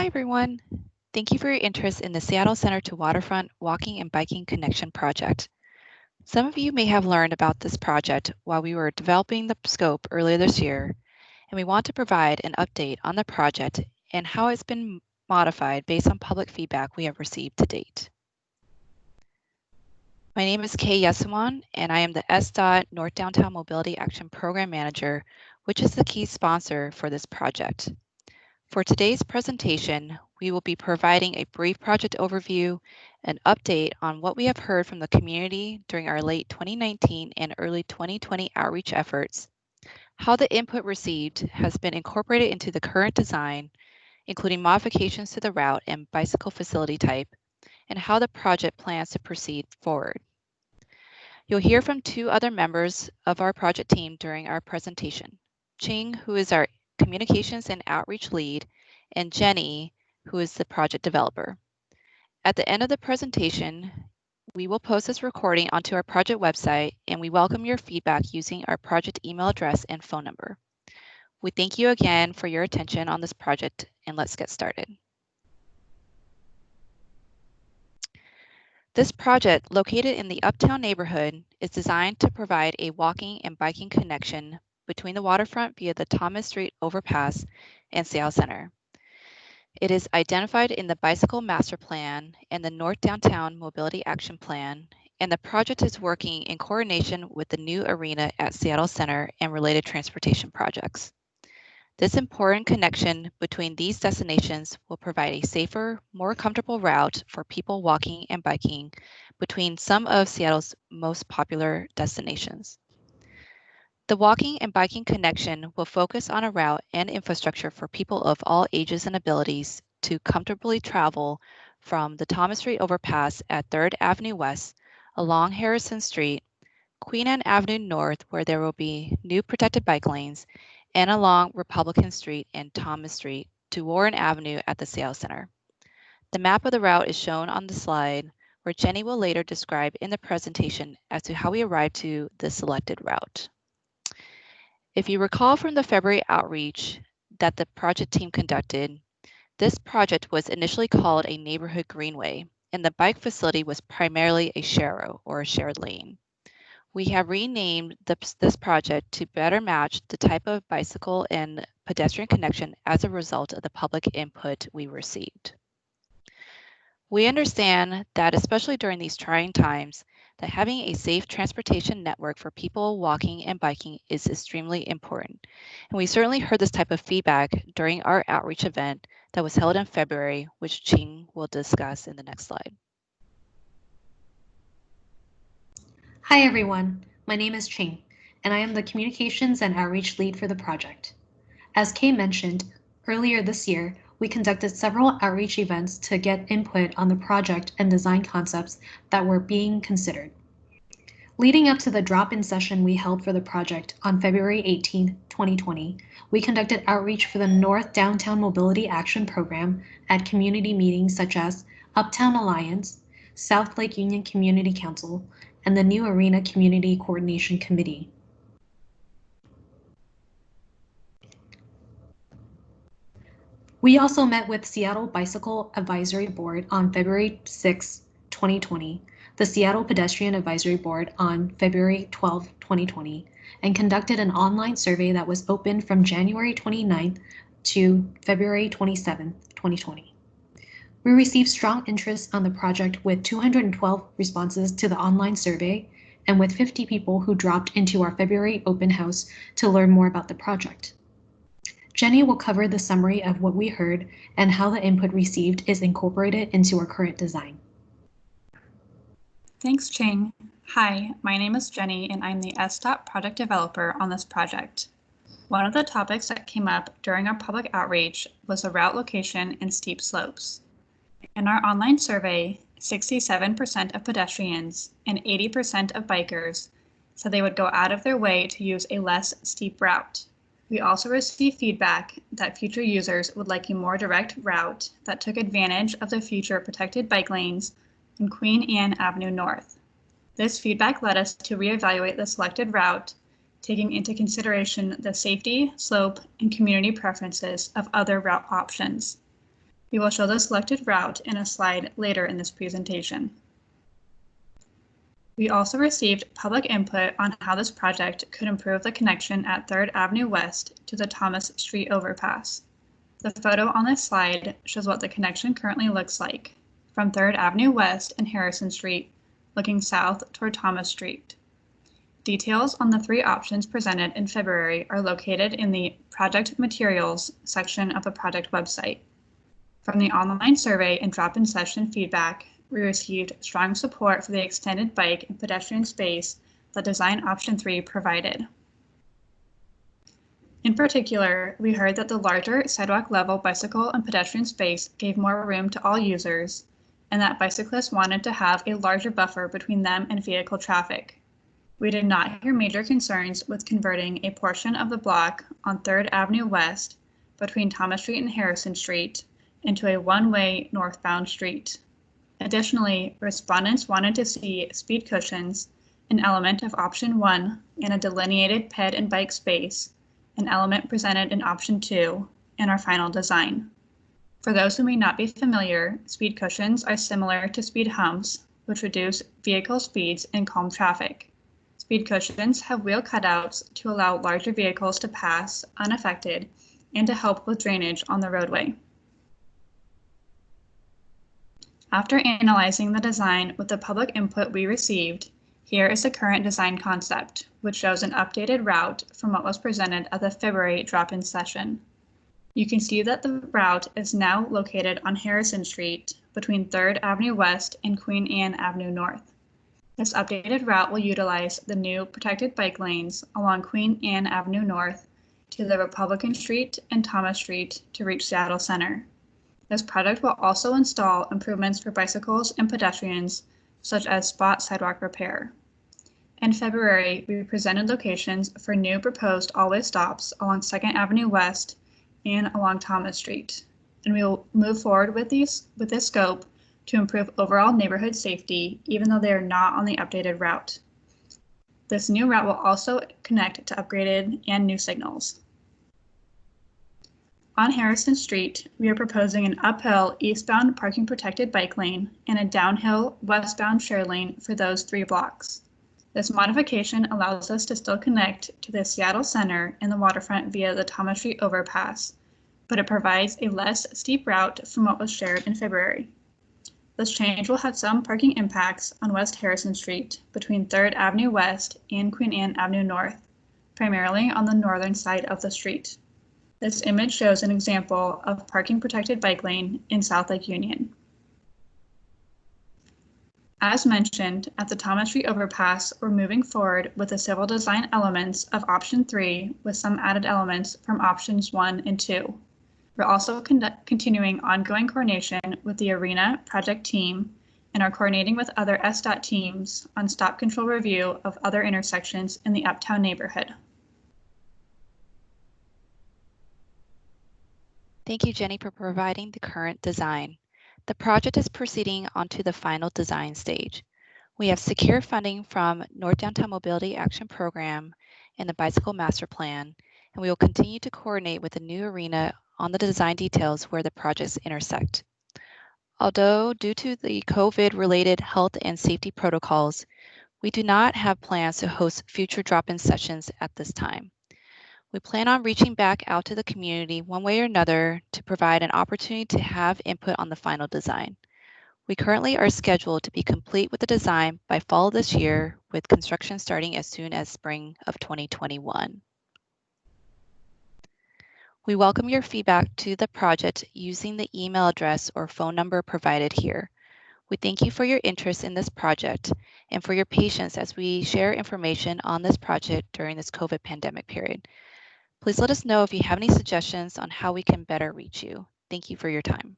everyone. Thank you for your interest in the Seattle Center to Waterfront Walking and Biking Connection project. Some of you may have learned about this project while we were developing the scope earlier this year, and we want to provide an update on the project and how it's been modified based on public feedback we have received to date. My name is Kay Yesuwan, and I am the SDOT North Downtown Mobility Action Program Manager, which is the key sponsor for this project. For today's presentation, we will be providing a brief project overview, an update on what we have heard from the community during our late 2019 and early 2020 outreach efforts, how the input received has been incorporated into the current design, including modifications to the route and bicycle facility type, and how the project plans to proceed forward. You'll hear from two other members of our project team during our presentation, Ching, who is our Communications and Outreach Lead, and Jenny, who is the project developer. At the end of the presentation, we will post this recording onto our project website, and we welcome your feedback using our project email address and phone number. We thank you again for your attention on this project, and let's get started. This project, located in the Uptown neighborhood, is designed to provide a walking and biking connection between the waterfront via the Thomas Street overpass and Seattle Center. It is identified in the Bicycle Master Plan and the North Downtown Mobility Action Plan, and the project is working in coordination with the new arena at Seattle Center and related transportation projects. This important connection between these destinations will provide a safer, more comfortable route for people walking and biking between some of Seattle's most popular destinations. The walking and biking connection will focus on a route and infrastructure for people of all ages and abilities to comfortably travel from the Thomas Street overpass at 3rd Avenue West, along Harrison Street, Queen Anne Avenue North, where there will be new protected bike lanes, and along Republican Street and Thomas Street to Warren Avenue at the Seattle Center. The map of the route is shown on the slide, where Jenny will later describe in the presentation as to how we arrived to the selected route. If you recall from the February outreach that the project team conducted, this project was initially called a neighborhood greenway, and the bike facility was primarily a sharrow or a shared lane. We have renamed this project to better match the type of bicycle and pedestrian connection as a result of the public input we received. We understand that especially during these trying times, that having a safe transportation network for people walking and biking is extremely important. And we certainly heard this type of feedback during our outreach event that was held in February, which Ching will discuss in the next slide. Hi everyone, my name is Ching, and I am the Communications and Outreach Lead for the project. As Kay mentioned, earlier this year, we conducted several outreach events to get input on the project and design concepts that were being considered. Leading up to the drop-in session we held for the project on February 18, 2020, we conducted outreach for the North Downtown Mobility Action Program at community meetings such as Uptown Alliance, South Lake Union Community Council, and the New Arena Community Coordination Committee. We also met with Seattle Bicycle Advisory Board on February 6, 2020, the Seattle Pedestrian Advisory Board on February 12, 2020, and conducted an online survey that was open from January 29th to February 27, 2020. We received strong interest on the project with 212 responses to the online survey and with 50 people who dropped into our February open house to learn more about the project. Jenny will cover the summary of what we heard and how the input received is incorporated into our current design. Thanks, Ching. Hi, my name is Jenny and I'm the SDOT project developer on this project. One of the topics that came up during our public outreach was the route location and steep slopes. In our online survey, 67% of pedestrians and 80% of bikers said they would go out of their way to use a less steep route. We also received feedback that future users would like a more direct route that took advantage of the future protected bike lanes in Queen Anne Avenue North. This feedback led us to reevaluate the selected route, taking into consideration the safety, slope, and community preferences of other route options. We will show the selected route in a slide later in this presentation. We also received public input on how this project could improve the connection at 3rd Avenue West to the Thomas Street overpass. The photo on this slide shows what the connection currently looks like from 3rd Avenue West and Harrison Street, looking south toward Thomas Street. Details on the 3 options presented in February are located in the Project Materials section of the project website. From the online survey and drop-in session feedback, we received strong support for the extended bike and pedestrian space that design option 3 provided. In particular, we heard that the larger sidewalk level bicycle and pedestrian space gave more room to all users, and that bicyclists wanted to have a larger buffer between them and vehicle traffic. We did not hear major concerns with converting a portion of the block on 3rd Avenue West between Thomas Street and Harrison Street into a one-way northbound street. Additionally, respondents wanted to see speed cushions, an element of option 1, and a delineated ped and bike space, an element presented in option 2, in our final design. For those who may not be familiar, speed cushions are similar to speed humps, which reduce vehicle speeds and calm traffic. Speed cushions have wheel cutouts to allow larger vehicles to pass unaffected and to help with drainage on the roadway. After analyzing the design with the public input we received, here is the current design concept, which shows an updated route from what was presented at the February drop-in session. You can see that the route is now located on Harrison Street between 3rd Avenue West and Queen Anne Avenue North. This updated route will utilize the new protected bike lanes along Queen Anne Avenue North to the Republican Street and Thomas Street to reach Seattle Center. This project will also install improvements for bicycles and pedestrians, such as spot sidewalk repair. In February, we presented locations for new proposed all-way stops along 2nd Avenue West and along Thomas Street, and we will move forward with this scope to improve overall neighborhood safety, even though they are not on the updated route. This new route will also connect to upgraded and new signals. On Harrison Street, we are proposing an uphill eastbound parking protected bike lane and a downhill westbound share lane for those 3 blocks. This modification allows us to still connect to the Seattle Center and the Waterfront via the Thomas Street overpass, but it provides a less steep route from what was shared in February. This change will have some parking impacts on West Harrison Street between 3rd Avenue West and Queen Anne Avenue North, primarily on the northern side of the street. This image shows an example of parking protected bike lane in South Lake Union. As mentioned, at the Thomas Street overpass, we're moving forward with the civil design elements of option 3 with some added elements from options 1 and 2. We're also continuing ongoing coordination with the arena project team and are coordinating with other SDOT teams on stop control review of other intersections in the uptown neighborhood. Thank you, Jenny, for providing the current design. The project is proceeding onto the final design stage. We have secure funding from North Downtown Mobility Action Program and the Bicycle Master Plan, and we will continue to coordinate with the new arena on the design details where the projects intersect. Although due to the COVID-related health and safety protocols, we do not have plans to host future drop-in sessions at this time. We plan on reaching back out to the community one way or another to provide an opportunity to have input on the final design. We currently are scheduled to be complete with the design by fall of this year, with construction starting as soon as spring of 2021. We welcome your feedback to the project using the email address or phone number provided here. We thank you for your interest in this project and for your patience as we share information on this project during this COVID pandemic period. Please let us know if you have any suggestions on how we can better reach you. Thank you for your time.